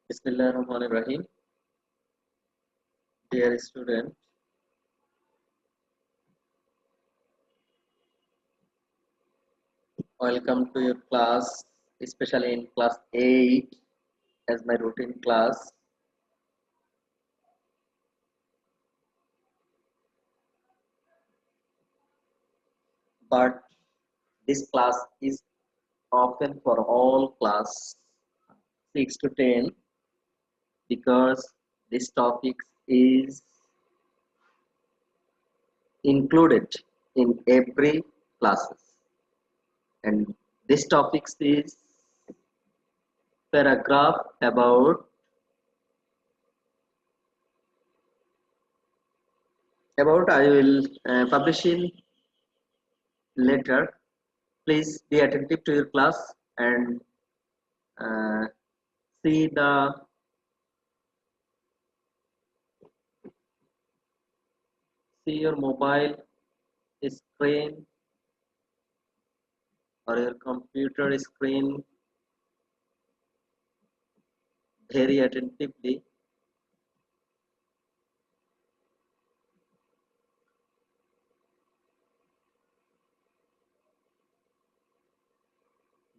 Bismillahirrahmanirrahim. Dear student, welcome to your class, especially in class 8 as my routine class. But this class is open for all class 6 to 10 because this topic is included in every classes, and this topic is paragraph about I will publish in later. Please be attentive to your class and uh, see the see your mobile screen or your computer screen very attentively.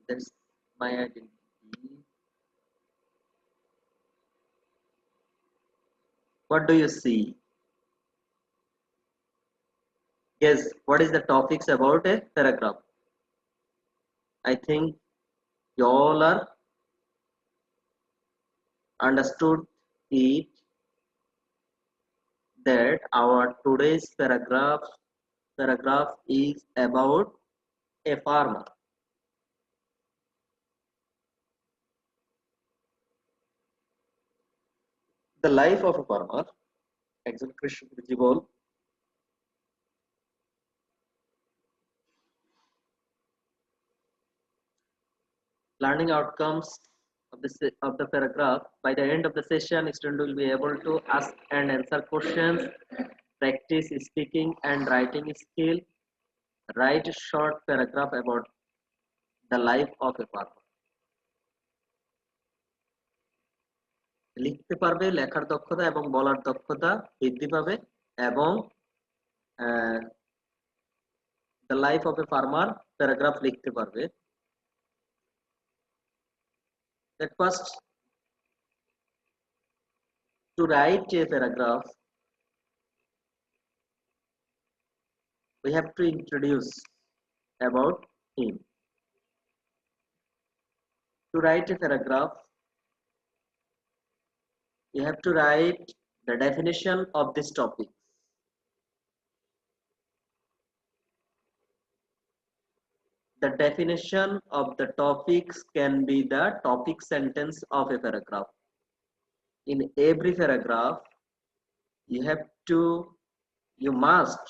That's my identity. What do you see? Yes, what is the topics about a paragraph? I think you all are understood it that our today's paragraph is about a farmer. The life of a farmer, একজন কৃষকের জীবন, learning outcomes of the paragraph. By the end of the session, student will be able to ask and answer questions, practice speaking and writing skill, write a short paragraph about the life of a farmer. লিখতে পারবে, লেখার দক্ষতা এবং বলার দক্ষতা বৃদ্ধি পাবে এবং the life of a farmer paragraph লিখতে পারবে. At first, to write a paragraph, we have to introduce about him. To write a paragraph, you have to write the definition of this topic. The definition of the topics can be the topic sentence of a paragraph. In every paragraph, you must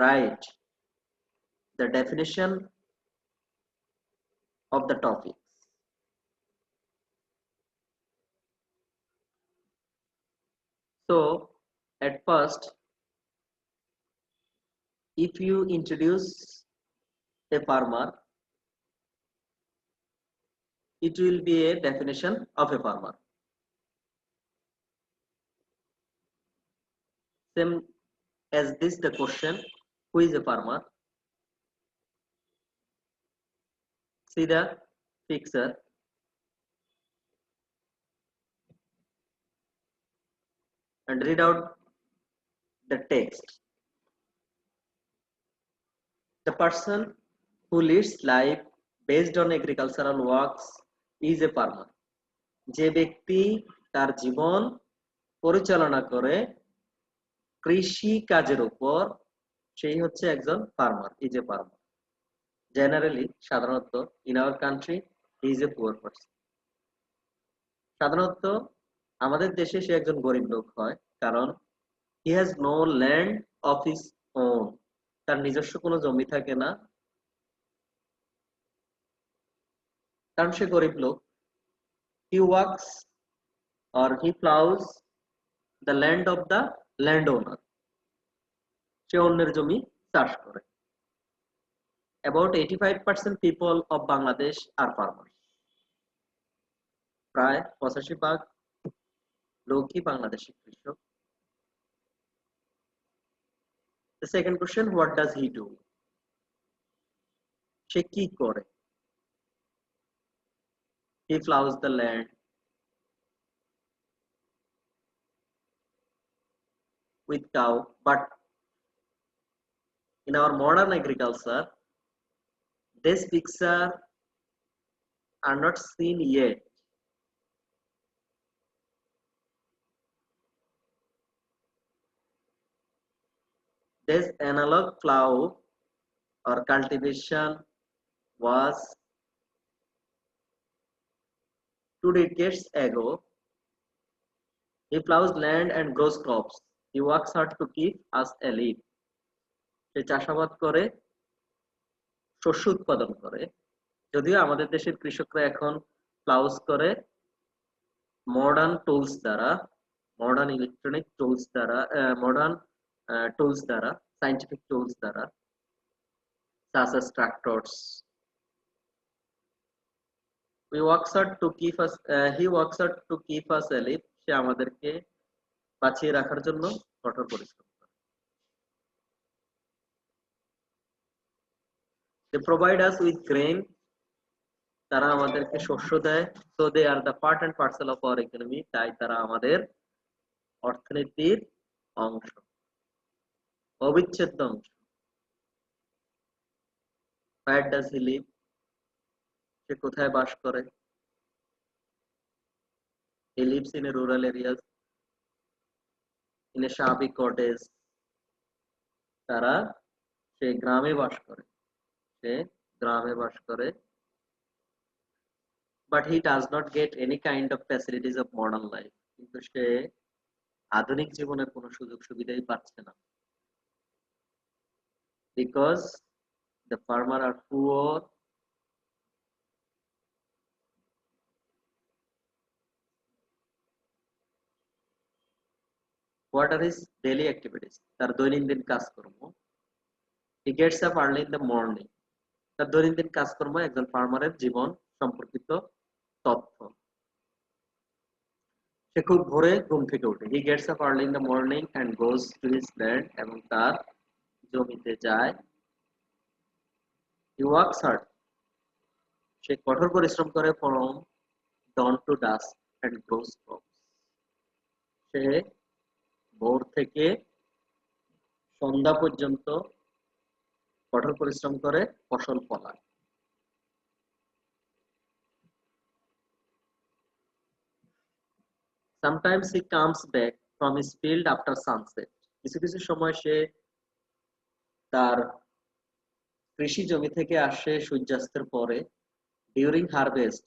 write the definition of the topics. So, at first, if you introduce a farmer, it will be a definition of a farmer. Same as this, the question, who is a farmer? See the picture. And read out the text. The person who leads life based on agricultural works is a farmer. যে ব্যক্তি তার জীবন পরিচালনা করে কৃষি কাজের উপর, সেই হচ্ছে একজন farmer, is a farmer. Generally, সাধারণত in our country he is a poor person. সাধারণত আমাদের দেশে সে একজন গরিব লোক হয়, কারণ he has no land of his own. তার নিজস্ব কোনো জমি থাকে না, কারণ সে গরিব লোক. He works or he plows the land of the landowner. সে অন্যের জমি চাষ করে. About 85% people of Bangladesh are farmers. প্রায় 85% লোকই বাংলাদেশি কৃষক। The second question, what does he do? সে কি করে? He plows the land with cow, but in our modern agriculture, this picture are not seen yet. This analog plow or cultivation was 2 decades ago. He plows land and grows crops. He works hard to keep us alive. সে চাষাবাদ করে, শস্য উৎপাদন করে। যদিও আমাদের দেশের কৃষকরা এখন প্লাউজ করে মডার্ন টুলস দ্বারা, মডার্ন ইলেকট্রনিক টুলস দ্বারা, মডার্ন টুলস দ্বারা, সায়েন্টিফিক টুলস দ্বারা, such as tractors. He works hard to keep us alive. সে আমাদেরকে বাঁচিয়ে রাখার জন্য কঠোর পরিশ্রম করে। They provide us with grain. তারা আমাদেরকে শস্য দেয়। So they are the part and parcel of our economy. তাই তারা আমাদের অর্থনীতির অংশ, অবিচ্ছেদ্য অংশ। Where does he live? সে কোথায় বাস করে? He lives in a rural areas, in a shabby cottage. সে গ্রামে বাস করে, সে গ্রামে বাস করে। But he does not get any kind of facilities of modern life. কিন্তু সে আধুনিক জীবনের কোনো সুযোগ সুবিধাই পাচ্ছে না। Because the farmer are poor. What are his daily activities? তার দৈনন্দিন কাজকর্ম। He gets up early in the morning. তার দৈনন্দিন কাজকর্ম একজন ফার্মারের জীবন সম্পর্কিত তথ্য। সে খুব ভোরে ঘুম থেকে ওঠে। He gets up early in the morning and goes to his land. এবং তার জমিতে যায়। He works hard. সে কঠোর পরিশ্রম করে from dawn to dusk and grows crops. সে ভোর থেকে সন্ধ্যা পর্যন্ত কঠোর পরিশ্রম করে ফসল ফলায়। Sometimes he comes back from his field after sunset. কিছু কিছু সময় সে তার কৃষি জমি থেকে আসে সূর্যাস্তের পরে। During harvest,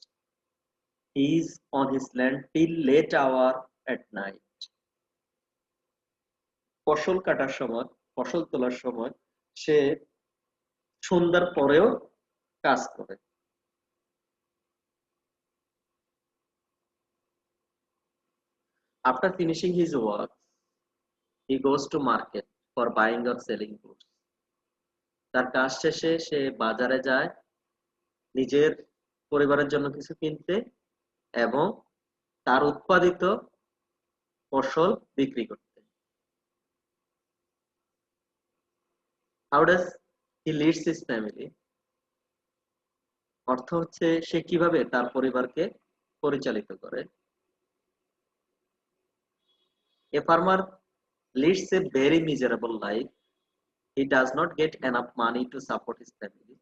he is on his land till late hour at night. ফসল কাটার সময়, ফসল তোলার সময় সে সন্ধ্যার পরেও কাজ করে। After finishing his work, he goes to market for buying or selling goods. তার কাজ শেষে সে বাজারে যায় নিজের পরিবারের জন্য কিছু কিনতে এবং তার উৎপাদিত ফসল বিক্রি করতে। How does he leads his family? অর্থ হচ্ছে সে কিভাবে তার পরিবারকে পরিচালিত করে। A farmer leads a very miserable life. He does not get enough money to support his family.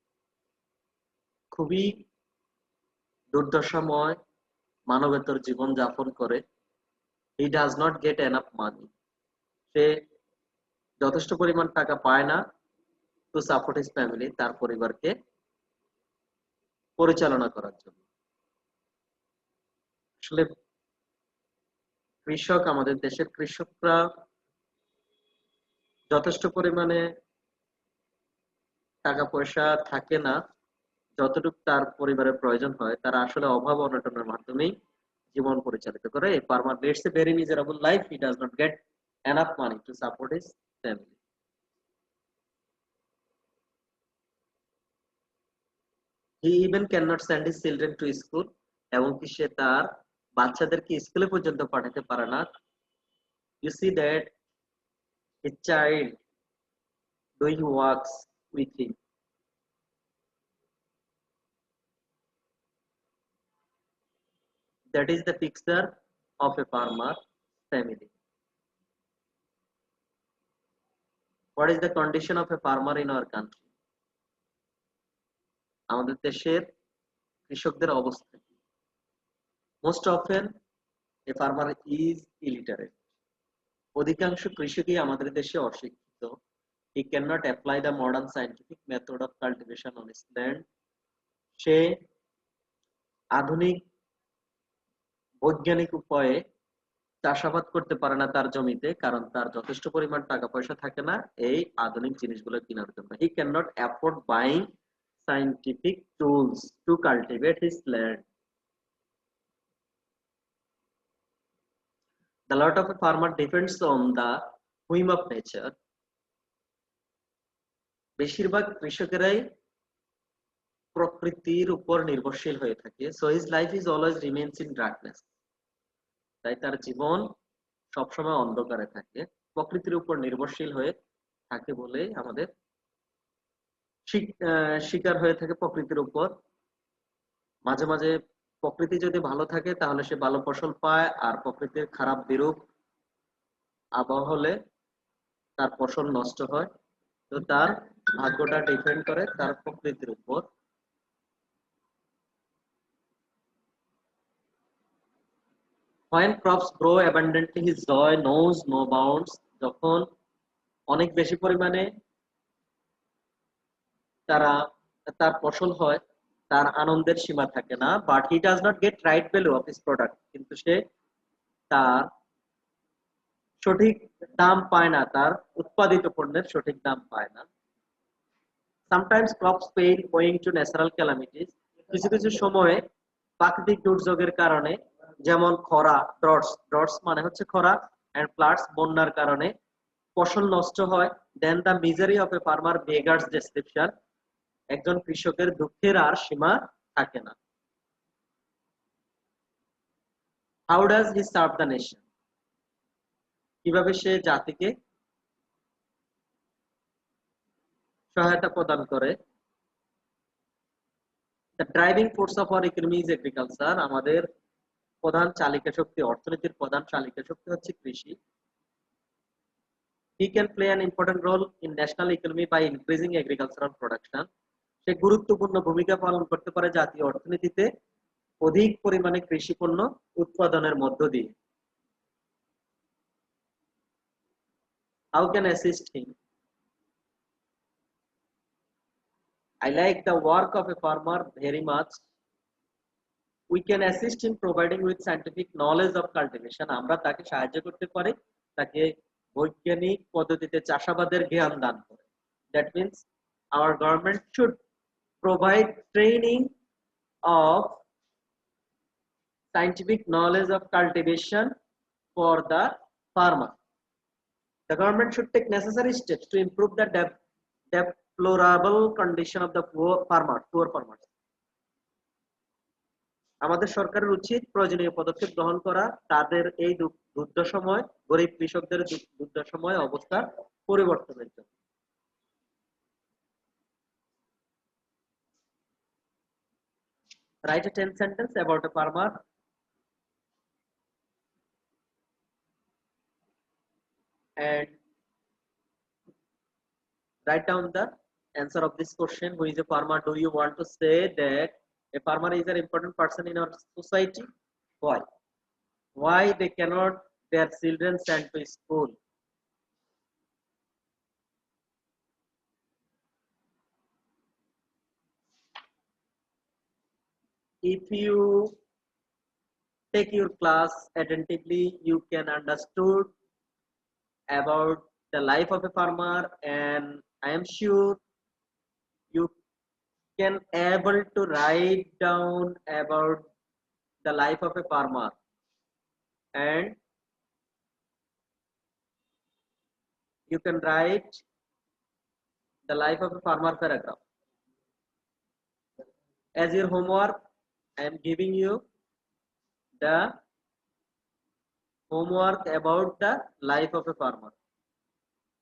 খুবই দুর্দশাময় মানবেতর জীবন যাপন করে। He does not get enough money. সে যথেষ্ট পরিমাণ টাকা পায় না to support his family, তার পরিবারকে পরিচালনা করার জন্য। আসলে কৃষক, আমাদের দেশের কৃষকরা যথেষ্ট পরিমাণে টাকা পয়সা থাকে না, যতটুকু তার পরিবারের প্রয়োজন হয় তারা আসলে অভাব অনটনের মাধ্যমেই জীবন পরিচালিত করে। A farmer leads a very miserable life. He does not get enough money to support his family. He even cannot send his children to school. এমনকি সে তার বাচ্চাদেরকে স্কুলে পর্যন্ত পাঠাতে পারে না, you see that a child doing works with him. That is the picture of a farmer family. What is the condition of a farmer in our country? আমাদের দেশের কৃষকদের অবস্থা কি? Most often a farmer is illiterate. অধিকাংশ কৃষকই আমাদের দেশে অশিক্ষিত। He cannot apply the modern scientific method of cultivation on his land. সে আধুনিক বৈজ্ঞানিক উপায়ে চাষাবাদ করতে পারে না তার জমিতে, কারণ তার যথেষ্ট পরিমাণ টাকা পয়সা থাকে না এই আধুনিক জিনিসগুলো কেনার জন্য। He cannot afford buying scientific tools to cultivate his land. The lot of a farmer depends on the whim of nature. বেশিরভাগ কৃষকেরাই প্রকৃতির উপর নির্ভরশীল হয়ে থাকে। So his life is always remains in darkness. তাই তার জীবন সবসময় অন্ধকারে থাকে, প্রকৃতির উপর নির্ভরশীল হয়ে থাকে বলে আমাদের শিকার হয়ে থাকে প্রকৃতির উপর। মাঝে মাঝে প্রকৃতি যদি ভালো থাকে তাহলে সে ভালো ফসল পায়, আর প্রকৃতির খারাপ বিরূপ আবহাওয়া হলে তার ফসল নষ্ট হয়। তো তার ভাগ্যটা ডিপেন্ড করে তার প্রকৃতির উপর। When crops grow abundantly, his joy knows no bounds. যখন অনেক বেশি পরিমাণে তার ফসল হয়, তার আনন্দের সীমা থাকে না। But he does not get right value of his product, কিন্তু সে তার সঠিক দাম পায় না, তার উৎপাদিত পণ্যের সঠিক দাম পায় না। Sometimes crops fail owing to natural calamities. কিছু কিছু সময়ে প্রাকৃতিক দুর্যোগের কারণে, যেমন খরা, ড্রটস মানে হচ্ছে খরা, এন্ড ফ্লাডস বন্যার কারণে ফসল নষ্ট হয়। Then the misery of a farmer beggars description. একজন কৃষকের দুঃখের আর সীমা থাকে না। How does he serve the nation? কিভাবে সে জাতিকে সহায়তা প্রদান করে? The driving force of our economy is agriculture. আমাদের প্রধান চালিকা শক্তি, অর্থনীতির প্রধান চালিকা শক্তি হচ্ছে কৃষি। He can play an important role in national economy by increasing agricultural production. সে গুরুত্বপূর্ণ ভূমিকা পালন করতে পারে জাতীয় অর্থনীতিতে অধিক পরিমাণে কৃষি পণ্য উৎপাদনের মধ্য দিয়ে। How can assist him? I like the work of a farmer very much. We can assist him providing with scientific knowledge of cultivation. আমরা তাকে সাহায্য করতে পারি তাকে বৈজ্ঞানিক পদ্ধতিতে চাষাবাদের জ্ঞান দান করে। That means our government should provide training of scientific knowledge of cultivation for the farmer. The government should take necessary steps to improve the deplorable condition of the poor farmers. আমাদের সরকারের উচিত প্রয়োজনীয় পদক্ষেপ গ্রহণ করা তাদের এই দুর্দশাময় গরিব কৃষকদের দুর্দশাময় অবস্থা পরিবর্তনের জন্য। Write a 10 sentence about a farmer and write down the answer of this question. Who is a farmer? Do you want to say that a farmer is an important person in our society? Why? Why they cannot their children sent to school? If you take your class attentively, you can understood about the life of a farmer, and I am sure you can able to write down about the life of a farmer, and you can write the life of a farmer paragraph. As your homework, I am giving you the homework about the life of a farmer.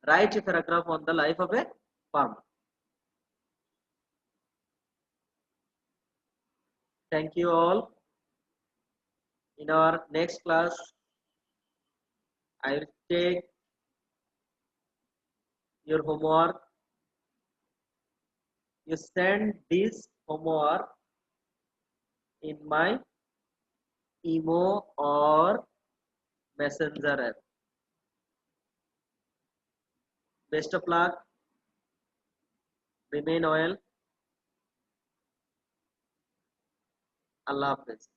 Write a paragraph on the life of a farmer. Thank you all. In our next class, I will take your homework. You send this homework in my emo or messenger app. Best of luck. Remain well. Allah Hafiz.